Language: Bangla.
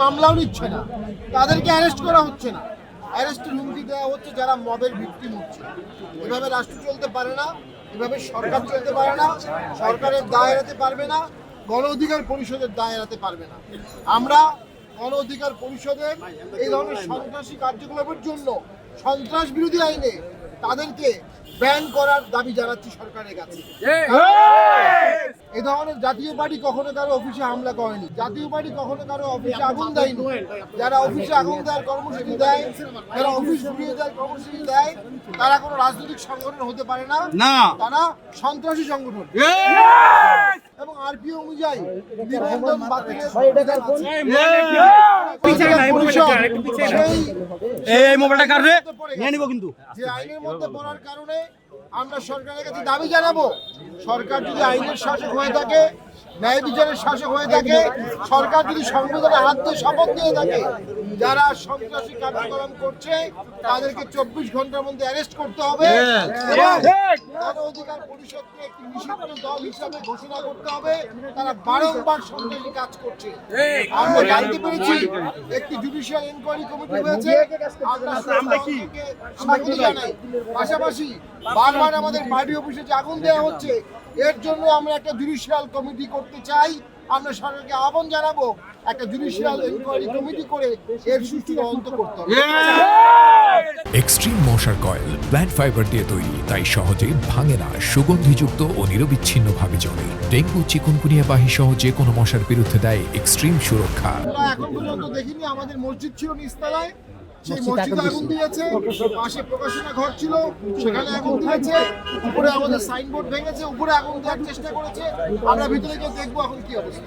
মামলাও নিচ্ছে না, তাদেরকে অ্যারেস্ট করা হচ্ছে না, অ্যারেস্টের হুমকি দেওয়া হচ্ছে যারা মবের ভিকটিম হচ্ছে। এভাবে রাষ্ট্র চলতে পারে না, এভাবে সরকার চলতে পারে না, সরকারের দায় এড়াতে পারবে না, গণ অধিকার পরিষদের দায় এড়াতে পারবে না। আমরা গণ অধিকার পরিষদের এই ধরনের সন্ত্রাসী কার্যকলাপের জন্য সন্ত্রাস বিরোধী আইনে তাদেরকে ব্যান করার দাবি জানাচ্ছি সরকারের কাছে। এ ধরনের জাতীয় পার্টি কখনো কারো অফিসে হামলা করেনি, জাতীয় পার্টি কখনো কারো অফিসে আগুন দেয়নি। যারা অফিসে আগুন দেওয়ার কর্মসূচি দেয়, যারা অফিস ঘুরিয়ে দেওয়ার কর্মসূচি দেয়, তারা কোনো রাজনৈতিক সংগঠন হতে পারে না, তারা সন্ত্রাসী সংগঠন। এবং আরপিও অনুযায়ী নিবন্ধন বাতিলের যে আইনের মধ্যে পড়ার কারণে আমরা সরকারের কাছে দাবি জানাবো, সরকার যদি আইনের শাসক হয়ে থাকে, ন্যায় বিচারের শাসক হয়ে থাকে, সরকার যদি সংবিধানে হাত দিয়ে শপথ নিয়ে থাকে, যারা সন্ত্রাসী কার্যক্রম করছে তাদেরকে 24 ঘন্টার মধ্যে অ্যারেস্ট করতে হবে এবং গণ অধিকার পরিষদকে একটি নিষিদ্ধ দল হিসাবে ঘোষণা করতে হবে। তারা বারংবার সন্ত্রাসী কাজ করছে। আমরা জানতে পেরেছি একটি জুডিশিয়াল এনকোয়ারি কমিটি হয়েছে, আমরা স্বাগত জানাই। পাশাপাশি বারবার আমাদের পার্টি অফিসে যে আগুন দেওয়া হচ্ছে, এর জন্য আমরা একটা জুডিশিয়াল কমিটি করতে চাই। আমরা সরকারকে আহ্বান জানাবো একটা জুডিশিয়াল এনকোয়ারি কমিটি করে এর সুষ্ঠু তদন্ত করতে হবে। এক্সট্রিম মশার কয়েল প্ল্যান্ট ফাইবার দিয়ে তৈরি, তাই সহজে ভাঙে না, সুগন্ধিযুক্ত ও নিরবিচ্ছিন্নভাবে জ্বলে। ডেঙ্গু, চিকুনগুনিয়া বাহি সহ যে কোনো মশার বিরুদ্ধে দেয় এক্সট্রিম সুরক্ষা। এখন পর্যন্ত দেখিনি, আমাদের মসজিদ ছিল নিচতলায়, সেই মসজিদে আগুন দিয়েছে, পাশে প্রকাশনা ঘর ছিল সেখানে আগুন দিয়েছে, উপরে আমাদের সাইনবোর্ড ভেঙেছে, উপরে আগুন দেওয়ার চেষ্টা করেছে। আমরা ভিতরে গিয়ে দেখবো এখন কি অবস্থা।